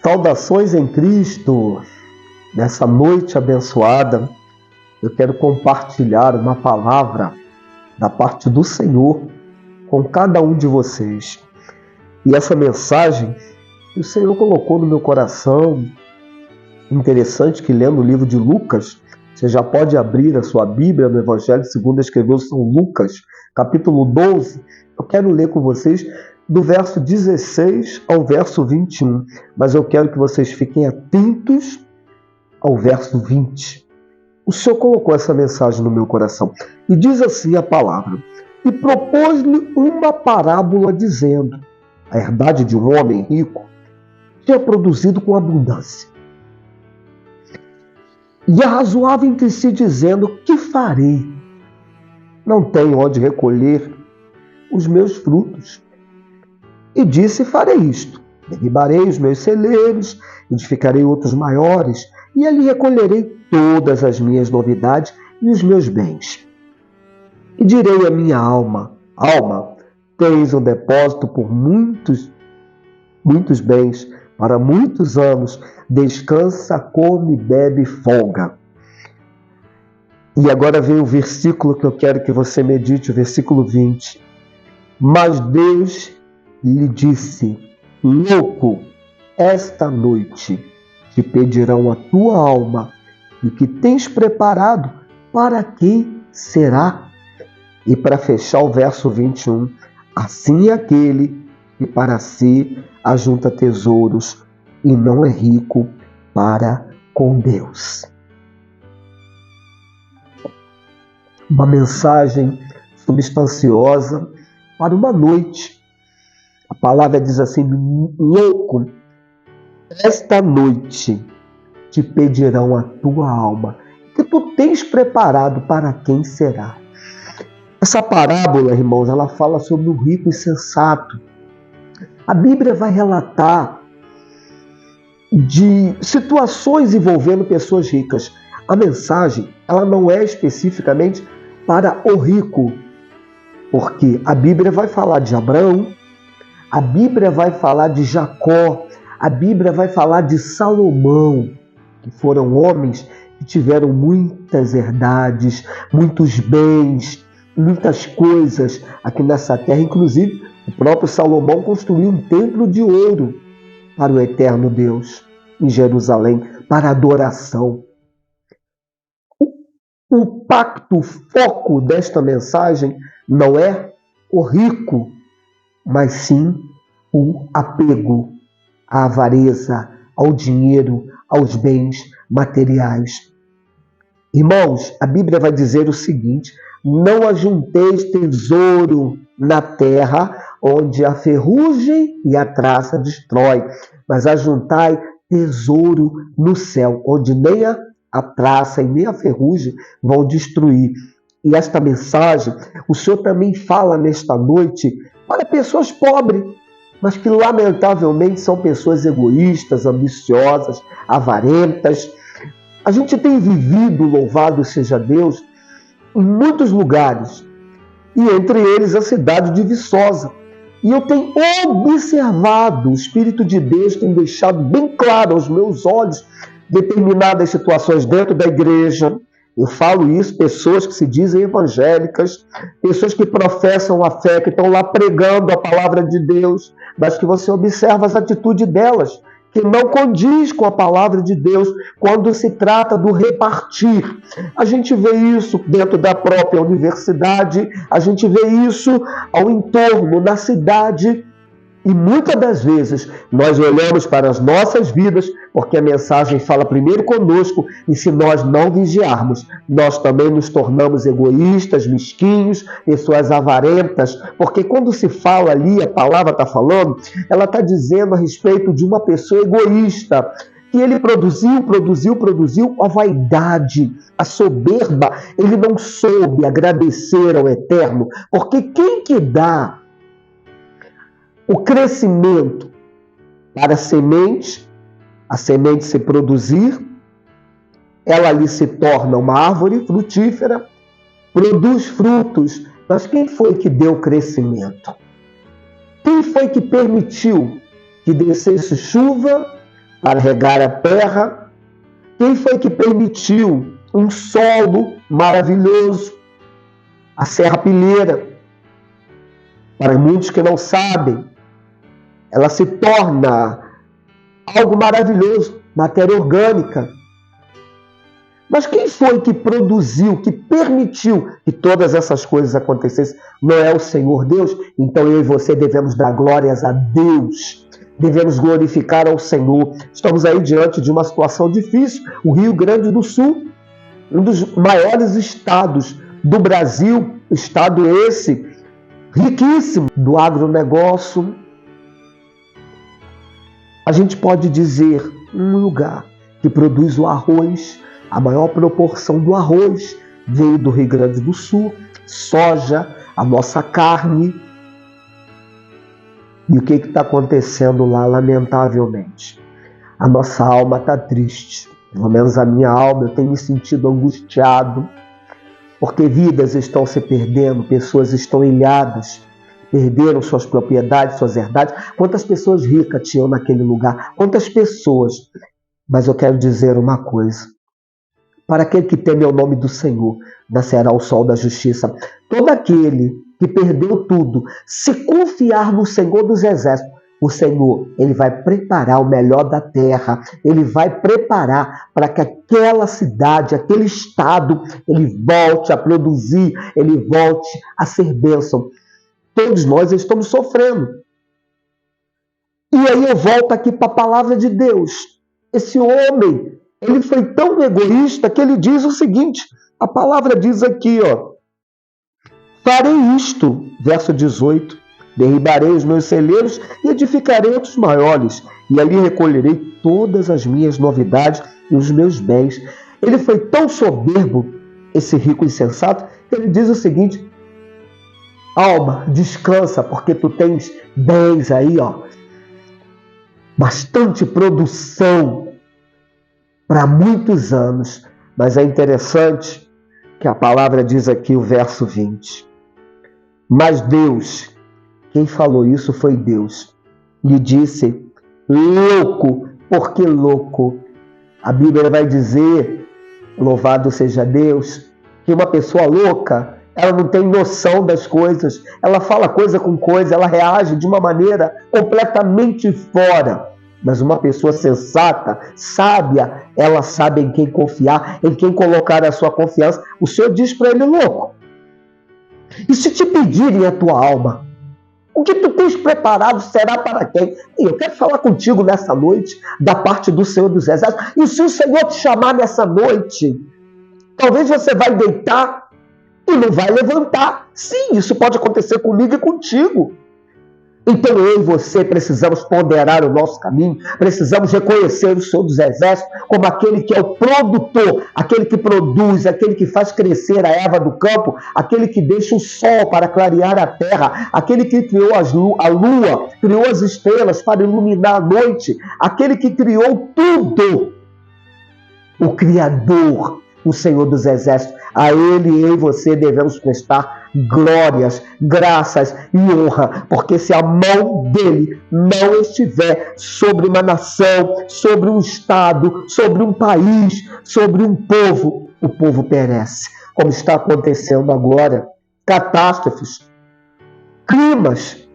Saudações em Cristo! Nessa noite abençoada, eu quero compartilhar uma palavra da parte do Senhor com cada um de vocês. E essa mensagem que o Senhor colocou no meu coração, interessante que lendo o livro de Lucas, você já pode abrir a sua Bíblia no Evangelho segundo escreveu São Lucas, capítulo 12. Eu quero ler com vocês do verso 16 ao verso 21, mas eu quero que vocês fiquem atentos ao verso 20. O Senhor colocou essa mensagem no meu coração e diz assim a palavra: e propôs-lhe uma parábola dizendo: a herdade de um homem rico tinha produzido com abundância. E arrazoava entre si dizendo: que farei? Não tenho onde recolher os meus frutos. E disse: farei isto: derribarei os meus celeiros, edificarei outros maiores, e ali recolherei todas as minhas novidades e os meus bens. E direi à minha alma: alma, tens um depósito por muitos bens, para muitos anos, descansa, come, bebe, folga. E agora vem o versículo que eu quero que você medite, o versículo 20. Mas Deus lhe disse: louco, esta noite te pedirão a tua alma, e o que tens preparado, para quem será? E para fechar o verso 21, assim é aquele que para si ajunta tesouros e não é rico para com Deus. Uma mensagem substanciosa para uma noite. A palavra diz assim: louco, esta noite te pedirão a tua alma, que tu tens preparado, para quem será? Essa parábola, irmãos, ela fala sobre o rico insensato. A Bíblia vai relatar de situações envolvendo pessoas ricas. A mensagem, ela não é especificamente para o rico, porque a Bíblia vai falar de Abraão, a Bíblia vai falar de Jacó, a Bíblia vai falar de Salomão, que foram homens que tiveram muitas herdades, muitos bens, muitas coisas aqui nessa terra. Inclusive, o próprio Salomão construiu um templo de ouro para o eterno Deus em Jerusalém, para adoração. O pacto, o foco desta mensagem não é o rico, mas sim o apego à avareza, ao dinheiro, aos bens materiais. Irmãos, a Bíblia vai dizer o seguinte: não ajunteis tesouro na terra, onde a ferrugem e a traça destrói, mas ajuntai tesouro no céu, onde nem a traça e nem a ferrugem vão destruir. E esta mensagem, o Senhor também fala nesta noite para pessoas pobres, mas que lamentavelmente são pessoas egoístas, ambiciosas, avarentas. A gente tem vivido, louvado seja Deus, em muitos lugares, e entre eles a cidade de Viçosa. E eu tenho observado, o Espírito de Deus tem deixado bem claro aos meus olhos determinadas situações dentro da igreja. Eu falo isso, pessoas que se dizem evangélicas, pessoas que professam a fé, que estão lá pregando a palavra de Deus, mas que você observa as atitudes delas, que não condiz com a palavra de Deus quando se trata do repartir. A gente vê isso dentro da própria universidade, a gente vê isso ao entorno, na cidade, e muitas das vezes nós olhamos para as nossas vidas, porque a mensagem fala primeiro conosco, e se nós não vigiarmos, nós também nos tornamos egoístas, mesquinhos, pessoas avarentas, porque quando se fala ali, a palavra está falando, ela está dizendo a respeito de uma pessoa egoísta, que ele produziu a vaidade, a soberba. Ele não soube agradecer ao Eterno, porque quem que dá o crescimento para a semente se produzir, ela ali se torna uma árvore frutífera, produz frutos, mas quem foi que deu crescimento? Quem foi que permitiu que descesse chuva, para regar a terra? Quem foi que permitiu um solo maravilhoso? A serrapilheira. Para muitos que não sabem, ela se torna algo maravilhoso, matéria orgânica. Mas quem foi que produziu, que permitiu que todas essas coisas acontecessem? Não é o Senhor Deus? Então eu e você devemos dar glórias a Deus. Devemos glorificar ao Senhor. Estamos aí diante de uma situação difícil. O Rio Grande do Sul, um dos maiores estados do Brasil, estado esse riquíssimo do agronegócio. A gente pode dizer um lugar que produz o arroz. A maior proporção do arroz veio do Rio Grande do Sul, soja, a nossa carne. E o que está acontecendo lá, lamentavelmente? A nossa alma está triste. Pelo menos a minha alma, eu tenho me sentido angustiado, porque vidas estão se perdendo, pessoas estão ilhadas, perderam suas propriedades, suas herdades. Quantas pessoas ricas tinham naquele lugar? Quantas pessoas? Mas eu quero dizer uma coisa. Para aquele que teme o nome do Senhor, nascerá o sol da justiça. Todo aquele que perdeu tudo, se confiar no Senhor dos Exércitos, o Senhor, ele vai preparar o melhor da terra, ele vai preparar para que aquela cidade, aquele estado, ele volte a produzir, ele volte a ser bênção. Todos nós estamos sofrendo. E aí eu volto aqui para a palavra de Deus. Esse homem, ele foi tão egoísta que ele diz o seguinte, a palavra diz aqui, farei isto, verso 18, derribarei os meus celeiros e edificarei outros maiores, e ali recolherei todas as minhas novidades e os meus bens. Ele foi tão soberbo, esse rico insensato, que ele diz o seguinte, alma, descansa, porque tu tens bens aí, bastante produção, para muitos anos. Mas é interessante que a palavra diz aqui o verso 20. Mas Deus, quem falou isso foi Deus, lhe disse, louco, porque louco. A Bíblia vai dizer, louvado seja Deus, que uma pessoa louca, ela não tem noção das coisas, ela fala coisa com coisa, ela reage de uma maneira completamente fora. Mas uma pessoa sensata, sábia, ela sabe em quem confiar, em quem colocar a sua confiança. O Senhor diz para ele, louco, e se te pedirem a tua alma, o que tu tens preparado será para quem? E eu quero falar contigo nessa noite, da parte do Senhor dos Exércitos. E se o Senhor te chamar nessa noite, talvez você vai deitar e não vai levantar. Sim, isso pode acontecer comigo e contigo. Então eu e você precisamos ponderar o nosso caminho, precisamos reconhecer o Senhor dos Exércitos como aquele que é o produtor, aquele que produz, aquele que faz crescer a erva do campo, aquele que deixa o sol para clarear a terra, aquele que criou a lua, criou as estrelas para iluminar a noite, aquele que criou tudo, o Criador, o Senhor dos Exércitos. A Ele e eu e você devemos prestar glórias, graças e honra, porque se a mão dele não estiver sobre uma nação, sobre um estado, sobre um país, sobre um povo, o povo perece, como está acontecendo agora. Catástrofes, climas,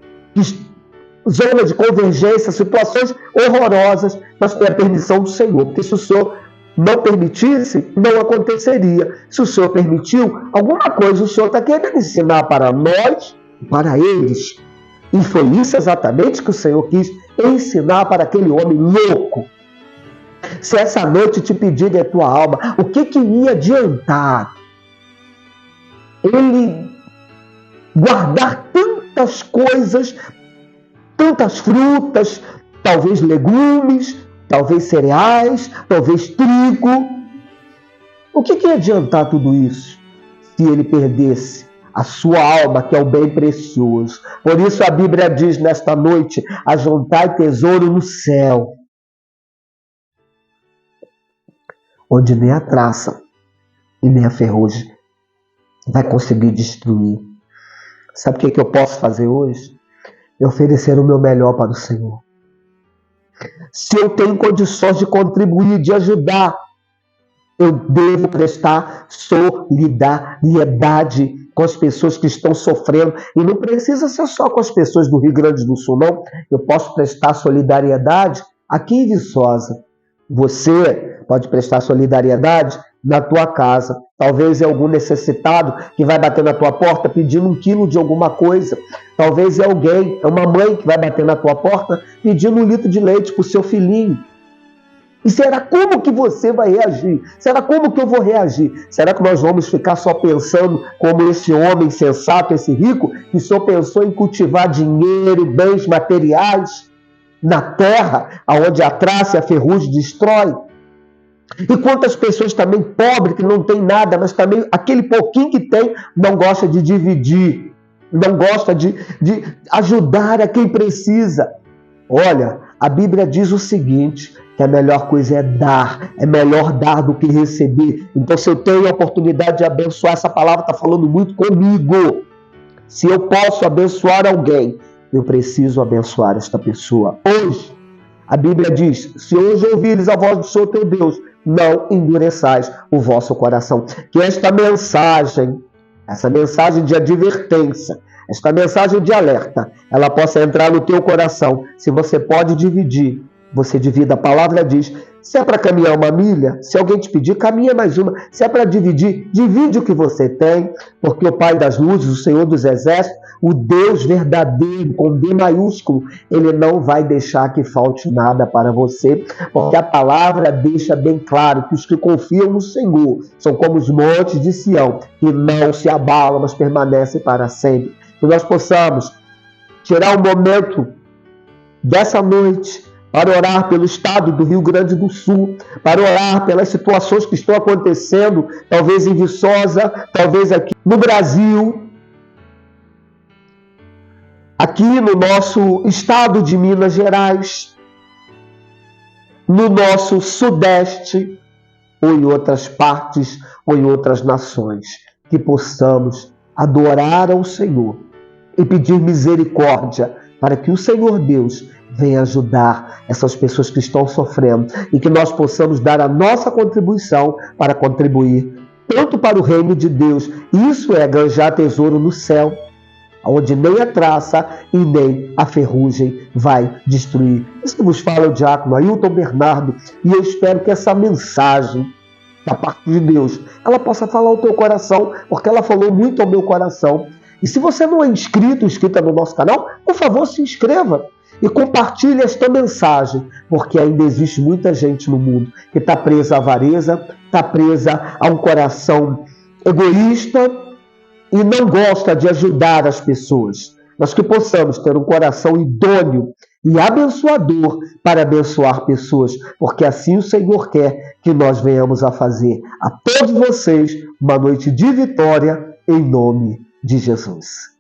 zonas de convergência, situações horrorosas, mas com a permissão do Senhor, porque se o Senhor não permitisse, não aconteceria. Se o Senhor permitiu, alguma coisa o Senhor está querendo ensinar para nós, para eles. E foi isso exatamente que o Senhor quis ensinar para aquele homem louco. Se essa noite te pedirem a tua alma, o que ia adiantar ele guardar tantas coisas, tantas frutas, talvez legumes, talvez cereais, talvez trigo. O que ia adiantar tudo isso se ele perdesse a sua alma, que é o bem precioso? Por isso a Bíblia diz nesta noite, ajuntai tesouro no céu, onde nem a traça e nem a ferrugem vai conseguir destruir. Sabe o que eu posso fazer hoje? É oferecer o meu melhor para o Senhor. Se eu tenho condições de contribuir, de ajudar, eu devo prestar solidariedade com as pessoas que estão sofrendo. E não precisa ser só com as pessoas do Rio Grande do Sul, não. Eu posso prestar solidariedade aqui em Viçosa. Você pode prestar solidariedade na tua casa. Talvez é algum necessitado que vai bater na tua porta pedindo 1 quilo de alguma coisa. Talvez é alguém, é uma mãe que vai bater na tua porta pedindo 1 litro de leite para o seu filhinho. E será como que você vai reagir? Será como que eu vou reagir? Será que nós vamos ficar só pensando como esse homem sensato, esse rico, que só pensou em cultivar dinheiro, bens materiais na terra, aonde a traça e a ferrugem destrói? E quantas pessoas também pobres, que não tem nada, mas também aquele pouquinho que tem, não gosta de dividir, não gosta de ajudar a quem precisa. Olha, a Bíblia diz o seguinte, que a melhor coisa é dar do que receber. Então, se eu tenho a oportunidade de abençoar, essa palavra está falando muito comigo. Se eu posso abençoar alguém, eu preciso abençoar esta pessoa. Hoje, a Bíblia diz, se hoje ouvires a voz do Senhor teu Deus, não endureçais o vosso coração. Que essa mensagem de advertência, esta mensagem de alerta, ela possa entrar no teu coração. Se você pode dividir, você divida. A palavra diz, se é para caminhar 1 milha, se alguém te pedir, caminha mais 1. Se é para dividir, divide o que você tem, porque o Pai das luzes, o Senhor dos exércitos, o Deus verdadeiro, com D maiúsculo, Ele não vai deixar que falte nada para você, porque a palavra deixa bem claro que os que confiam no Senhor são como os montes de Sião, que não se abalam, mas permanecem para sempre. Que nós possamos tirar um momento dessa noite para orar pelo estado do Rio Grande do Sul, para orar pelas situações que estão acontecendo, talvez em Viçosa, talvez aqui no Brasil, aqui no nosso estado de Minas Gerais, no nosso Sudeste, ou em outras partes, ou em outras nações, que possamos adorar ao Senhor e pedir misericórdia para que o Senhor Deus venha ajudar essas pessoas que estão sofrendo e que nós possamos dar a nossa contribuição para contribuir tanto para o reino de Deus. Isso é granjar tesouro no céu, onde nem a traça e nem a ferrugem vai destruir. Isso que vos fala o diácono Ailton Bernardo, e eu espero que essa mensagem da parte de Deus, ela possa falar ao teu coração, porque ela falou muito ao meu coração. E se você não é inscrita no nosso canal, por favor, se inscreva e compartilhe esta mensagem, porque ainda existe muita gente no mundo que está presa à avareza, está presa a um coração egoísta e não gosta de ajudar as pessoas. Mas que possamos ter um coração idôneo e abençoador para abençoar pessoas, porque assim o Senhor quer que nós venhamos a fazer. A todos vocês, uma noite de vitória, em nome de Jesus.